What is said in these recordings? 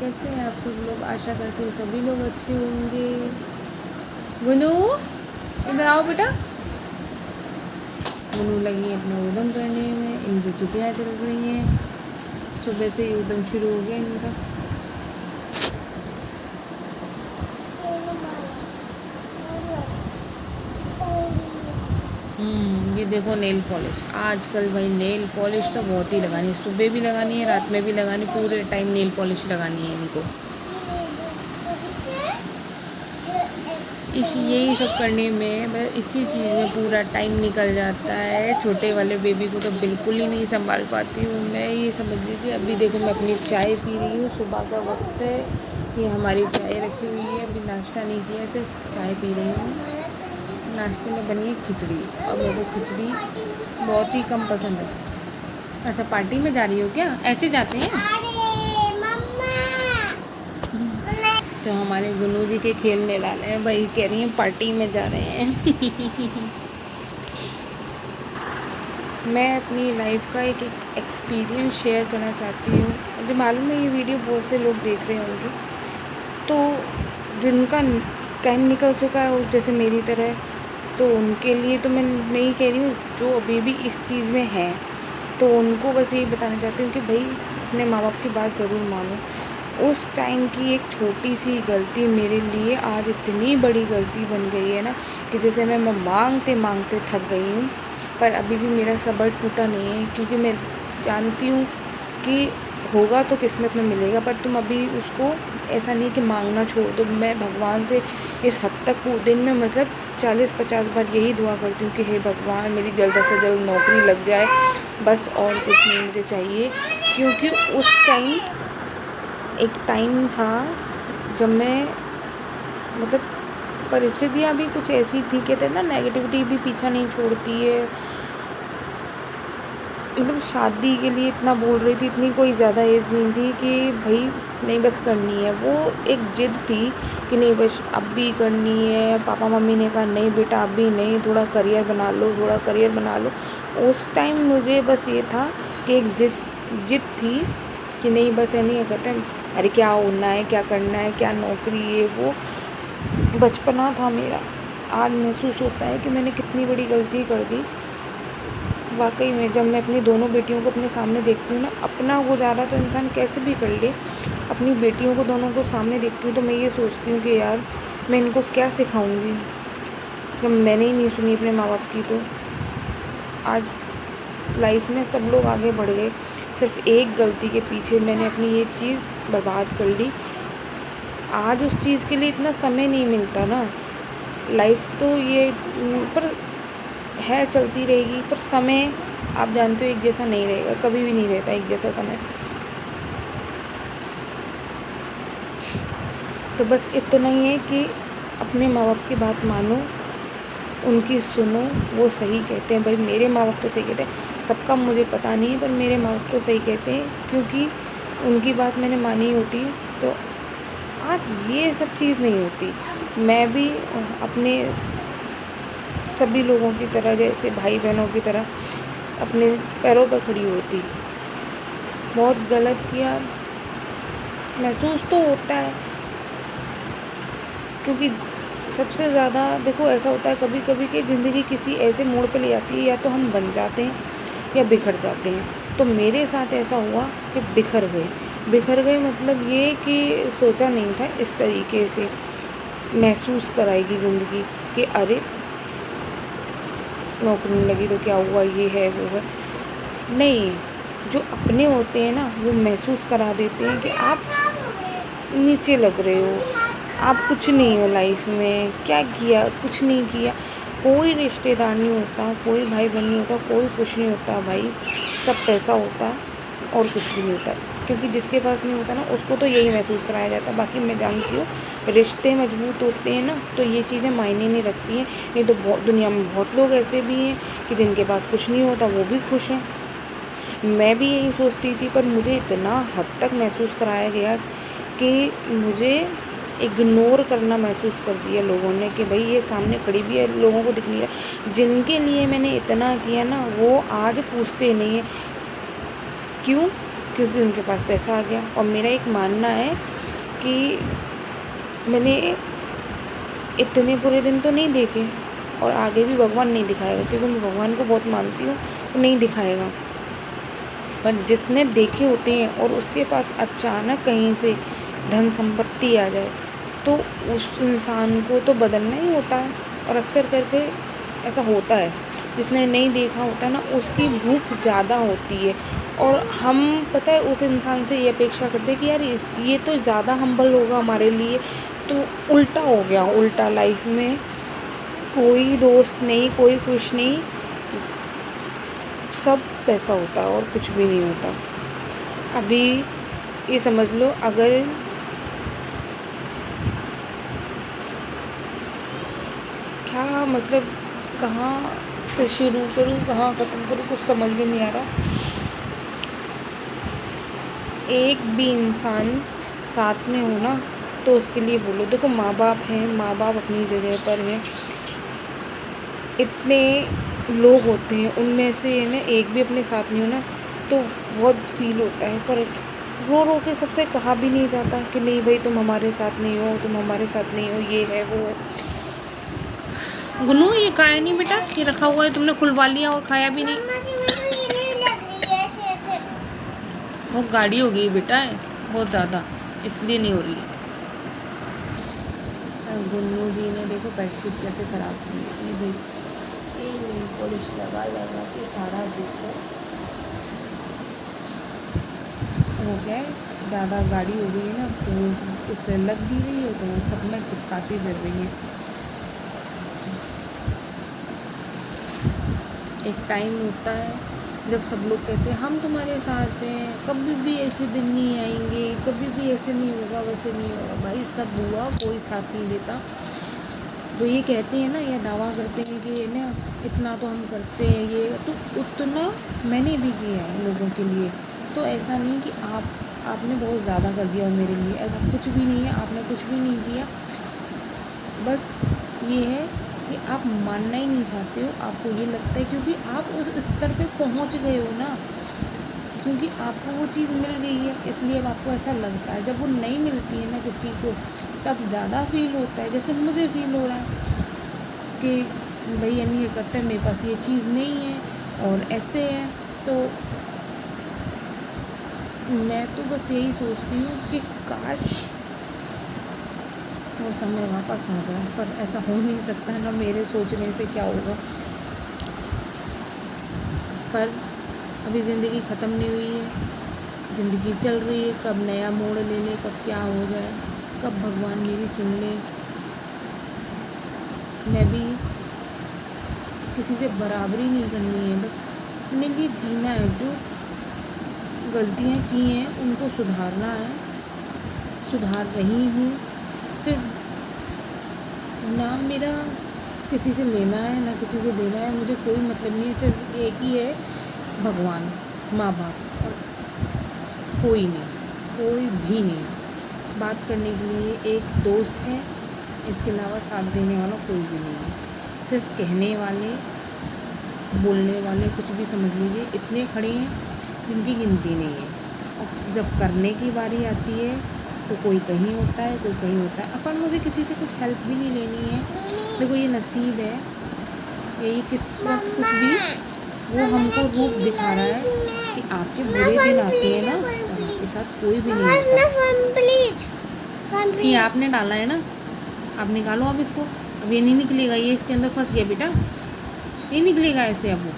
कैसे हैं आप सब लोग। आशा करती हूँ सभी लोग अच्छे होंगे। गुनू इधर आओ बेटा। गुनू लगी अपना उद्यम करने में, इनकी छुट्टियाँ चल रही हैं। सुबह से ही उद्यम शुरू हो गया इनका। ये देखो नेल पॉलिश। आजकल भाई नेल पॉलिश तो बहुत ही लगानी है, सुबह भी लगानी है, रात में भी लगानी, पूरे टाइम नेल पॉलिश लगानी है इनको। यही सब करने में बस इसी चीज़ में पूरा टाइम निकल जाता है। छोटे वाले बेबी को तो बिल्कुल ही नहीं संभाल पाती हूँ मैं। ये समझ लीजिए अभी देखो मैं अपनी चाय पी रही हूँ, सुबह का वक्त है। ये हमारी चाय रखी हुई है, अभी नाश्ता नहीं किया, सिर्फ चाय पी रही हूँ। नाश्ते में बनी है खिचड़ी और मेरे को खिचड़ी बहुत ही कम पसंद है। अच्छा पार्टी में जा रही हो क्या? ऐसे जाते हैं तो हमारे गुनू जी के खेलने डाले हैं भाई, कह रही हैं पार्टी में जा रहे हैं। मैं अपनी लाइफ का एक एक्सपीरियंस शेयर करना चाहती हूँ। मुझे मालूम है ये वीडियो बहुत से लोग देख रहे होंगे, तो जिनका टाइम निकल चुका है जैसे मेरी तरह, तो उनके लिए तो मैं नहीं कह रही हूँ, जो अभी भी इस चीज़ में है तो उनको बस यही बताना चाहती हूँ कि भाई अपने माँ बाप की बात ज़रूर मानो। उस टाइम की एक छोटी सी गलती मेरे लिए आज इतनी बड़ी गलती बन गई है ना, कि जैसे मैं मांगते मांगते थक गई हूँ। पर अभी भी मेरा सब्र टूटा नहीं है, क्योंकि मैं जानती हूँ कि होगा तो किस्मत में मिलेगा। पर तुम अभी उसको ऐसा नहीं कि मांगना छोड़ दो। मैं भगवान से इस हद तक दिन में मतलब 40-50 बार यही दुआ करती हूँ कि हे भगवान मेरी जल्द से जल्द नौकरी लग जाए, बस और कुछ नहीं मुझे चाहिए। क्योंकि उस टाइम एक टाइम था जब मैं मतलब परिस्थितियाँ भी कुछ ऐसी थी, कहते हैं ना नेगेटिविटी भी पीछा नहीं छोड़ती है। मतलब शादी के लिए इतना बोल रही थी, इतनी कोई ज़्यादा एज नहीं थी कि भाई नहीं बस करनी है। वो एक जिद थी कि नहीं बस अब भी करनी है। पापा मम्मी ने कहा नहीं बेटा अभी नहीं, थोड़ा करियर बना लो, थोड़ा करियर बना लो। उस टाइम मुझे बस ये था कि एक जिद थी कि नहीं बस है, नहीं कहते हैं अरे क्या होना है, क्या करना है, क्या नौकरी है। वो बचपना था मेरा। आज महसूस होता है कि मैंने कितनी बड़ी गलती कर दी वाकई में। जब मैं अपनी दोनों बेटियों को अपने सामने देखती हूँ ना, अपना गुजारा तो इंसान कैसे भी कर ले, अपनी बेटियों को दोनों को सामने देखती हूँ तो मैं ये सोचती हूँ कि यार मैं इनको क्या सिखाऊंगी जब मैंने ही नहीं सुनी अपने माँ बाप की। तो आज लाइफ में सब लोग आगे बढ़ गए, सिर्फ एक गलती के पीछे मैंने अपनी ये चीज़ बर्बाद कर ली। आज उस चीज़ के लिए इतना समय नहीं मिलता ना। लाइफ तो ये पर है, चलती रहेगी, पर समय आप जानते हो एक जैसा नहीं रहेगा, कभी भी नहीं रहता एक जैसा समय। तो बस इतना ही है कि अपने माँ बाप की बात मानो, उनकी सुनो, वो सही कहते हैं। भाई मेरे माँ बाप तो सही कहते हैं, सबका मुझे पता नहीं है पर मेरे माँ बाप तो सही कहते हैं, क्योंकि उनकी बात मैंने मानी होती तो आज ये सब चीज़ नहीं होती। मैं भी अपने सभी लोगों की तरह, जैसे भाई बहनों की तरह अपने पैरों पर खड़ी होती। बहुत गलत किया महसूस तो होता है, क्योंकि सबसे ज़्यादा देखो ऐसा होता है कभी कभी कि ज़िंदगी किसी ऐसे मोड़ पे ले जाती है, या तो हम बन जाते हैं या बिखर जाते हैं। तो मेरे साथ ऐसा हुआ कि बिखर गए मतलब ये कि सोचा नहीं था इस तरीके से महसूस कराएगी ज़िंदगी कि अरे नौकरी नहीं लगी तो क्या हुआ, ये है वो है। नहीं, जो अपने होते हैं ना वो महसूस करा देते हैं कि आप नीचे लग रहे हो, आप कुछ नहीं हो लाइफ में, क्या किया, कुछ नहीं किया। कोई रिश्तेदार नहीं होता, कोई भाई बहन नहीं होता, कोई कुछ नहीं होता भाई, सब पैसा होता और कुछ भी नहीं होता। क्योंकि जिसके पास नहीं होता ना उसको तो यही महसूस कराया जाता है। बाकी मैं जानती हूँ रिश्ते मजबूत होते हैं ना तो ये चीज़ें मायने नहीं रखती हैं। नहीं तो बहुत दुनिया में बहुत लोग ऐसे भी हैं कि जिनके पास कुछ नहीं होता वो भी खुश हैं। मैं भी यही सोचती थी, पर मुझे इतना हद तक महसूस कराया गया कि मुझे इग्नोर करना महसूस कर दिया लोगों ने कि भाई ये सामने खड़ी भी है, लोगों को दिख नहीं रहा। जिनके लिए मैंने इतना किया ना वो आज पूछते नहीं हैं। क्यों? क्योंकि उनके पास पैसा आ गया। और मेरा एक मानना है कि मैंने इतने बुरे दिन तो नहीं देखे और आगे भी भगवान नहीं दिखाएगा, क्योंकि मैं भगवान को बहुत मानती हूँ, वो नहीं दिखाएगा। पर जिसने देखे होते हैं और उसके पास अचानक कहीं से धन संपत्ति आ जाए, तो उस इंसान को तो बदलना ही होता है। और अक्सर करके ऐसा होता है, जिसने नहीं देखा होता है ना, उसकी भूख ज़्यादा होती है। और हम पता है उस इंसान से ये अपेक्षा करते हैं कि यार ये तो ज़्यादा हम्बल होगा हमारे लिए, तो उल्टा हो गया। उल्टा लाइफ में कोई दोस्त नहीं, कोई कुछ नहीं, सब पैसा होता है और कुछ भी नहीं होता। अभी ये समझ लो, अगर क्या मतलब कहाँ से शुरू करूँ, कहाँ ख़त्म करूँ, कुछ समझ में नहीं आ रहा। एक भी इंसान साथ में हो ना, तो उसके लिए बोलो। देखो माँ बाप हैं, माँ बाप अपनी जगह पर हैं, इतने लोग होते हैं, उनमें से है ना एक भी अपने साथ नहीं हो ना, तो बहुत फील होता है। पर रो रो के सबसे कहा भी नहीं जाता कि नहीं भाई तुम हमारे साथ नहीं हो, तुम हमारे साथ नहीं हो, ये है वो है। गुनू ये खाया नहीं बेटा, ये रखा हुआ है, तुमने खुलवा लिया और खाया भी नहीं। वो गाढ़ी हो गई बेटा है बहुत ज़्यादा, इसलिए नहीं हो रही है। गुन्नू जी ने देखो बेडशीट कैसे ख़राब की है, ये देख, ये नेल पॉलिश लगा लगा के सारा बिस्तर हो गया है, ज़्यादा गाढ़ी हो गई है ना, तो उससे लग भी रही है, तो सब में चिपकाती फिर रही है। एक टाइम होता है जब सब लोग कहते हैं हम तुम्हारे साथ हैं, कभी भी ऐसे दिन नहीं आएंगे, कभी भी ऐसे नहीं होगा, वैसे नहीं होगा। भाई सब हुआ, कोई साथ नहीं देता। जो ये कहते हैं ना, या दावा करते हैं कि ना इतना तो हम करते हैं, ये तो उतना मैंने भी किया है लोगों के लिए। तो ऐसा नहीं कि आपने बहुत ज़्यादा कर दिया मेरे लिए, ऐसा कुछ भी नहीं है, आपने कुछ भी नहीं किया। बस ये है कि आप मानना ही नहीं चाहते हो, आपको ये लगता है क्योंकि आप उस स्तर पे पहुंच गए हो ना, क्योंकि आपको वो चीज़ मिल गई है, इसलिए अब आपको ऐसा लगता है। जब वो नहीं मिलती है ना किसी को, तब ज़्यादा फील होता है। जैसे मुझे फील हो रहा है कि भाई यानी ये करता है, मेरे पास ये चीज़ नहीं है और ऐसे है। तो मैं तो बस यही सोचती हूँ कि काश वो समय वापस आ जाए, पर ऐसा हो नहीं सकता है ना, मेरे सोचने से क्या होगा। पर अभी ज़िंदगी ख़त्म नहीं हुई है, ज़िंदगी चल रही है, कब नया मोड़ ले ले, कब क्या हो जाए, कब भगवान मेरी सुन ले। मैं भी किसी से बराबरी नहीं करनी है, बस अपने लिए जीना है। जो गलतियाँ की हैं उनको सुधारना है, सुधार रही हूँ। सिर्फ ना मेरा किसी से लेना है ना किसी से देना है, मुझे कोई मतलब नहीं है। सिर्फ एक ही है, भगवान, माँ बाप, और कोई नहीं, कोई भी नहीं। बात करने के लिए एक दोस्त है, इसके अलावा साथ देने वाला कोई भी नहीं है। सिर्फ कहने वाले, बोलने वाले, कुछ भी समझ लीजिए, इतने खड़े हैं जिनकी गिनती नहीं है। और जब करने की बारी आती है तो कोई कहीं होता है, कोई कहीं होता है। अपन मुझे किसी से कुछ हेल्प भी नहीं लेनी है। देखो ये नसीब है, यही किस्मत, कुछ भी वो हमको रूप दिखा रहा है कि आपके बुरे दिन आते हैं ना, तो आपके साथ कोई भी नहीं होता। ये आपने डाला है ना, आप निकालो अब इसको। अब ये नहीं निकलेगा, ये इसके अंदर फंस गया बेटा, नहीं निकलेगा ऐसे। अब वो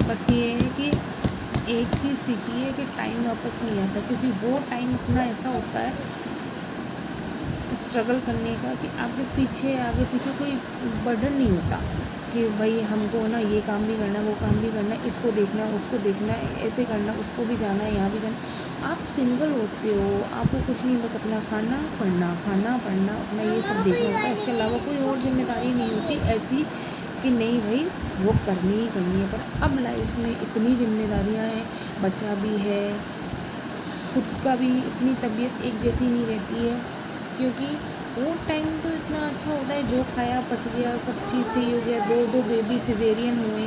बस ये है कि एक चीज़ सीखी है कि टाइम वापस नहीं आता, क्योंकि वो टाइम अपना ऐसा होता है स्ट्रगल करने का कि आगे पीछे कोई बर्डन नहीं होता कि भाई हमको ना ये काम भी करना है, वो काम भी करना है, इसको देखना है, उसको देखना है, ऐसे करना है, उसको भी जाना है, यहाँ भी जाना। आप सिंगल होते हो, आपको कुछ नहीं, बस अपना खाना पढ़ना अपना ये सब देखना होता है। इसके अलावा कोई और जिम्मेदारी नहीं होती ऐसी कि नहीं भाई वो करनी ही करनी है। पर अब लाइफ में इतनी जिम्मेदारियाँ हैं, बच्चा भी है, खुद का भी, इतनी तबीयत एक जैसी नहीं रहती है, क्योंकि वो टाइम तो इतना अच्छा होता है, जो खाया पच गया, सब चीज़ सही हो गया। दो बेबी सिजेरियन हुए,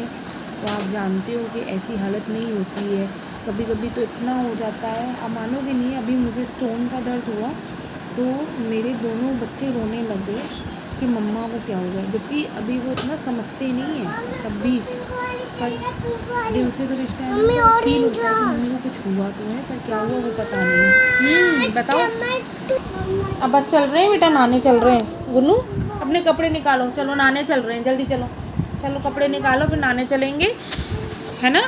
तो आप जानते हो कि ऐसी हालत नहीं होती है कभी कभी तो इतना हो जाता है, अब मानोगे नहीं, अभी मुझे स्टोन का दर्द हुआ तो मेरे दोनों बच्चे रोने लगे कि मम्मा को क्या हो गया, जबकि अभी वो इतना समझते नहीं है तब भी, पर दिल से तो रिश्ता है, फील होता है कि मम्मी को कुछ हुआ तो है, पर क्या हुआ वो पता नहीं। बताओ। अब बस चल रहे हैं बेटा, नहाने चल रहे हैं। गुन्नू अपने कपड़े निकालो, चलो नहाने चल रहे हैं, जल्दी चलो, चलो कपड़े निकालो फिर नहाने चलेंगे, है ना।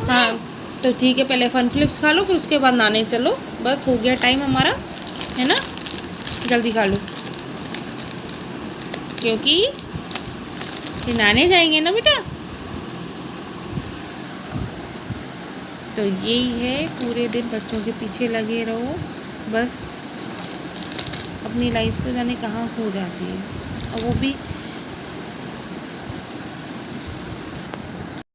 हाँ तो ठीक है, पहले फन फ्लिप्स खा लो फिर उसके बाद नहाने चलो, बस हो गया टाइम हमारा, है ना, जल्दी खा लो क्योंकि फिर नहाने जाएंगे ना बेटा। तो यही है, पूरे दिन बच्चों के पीछे लगे रहो, बस अपनी लाइफ तो जाने कहाँ खो जाती है, और वो भी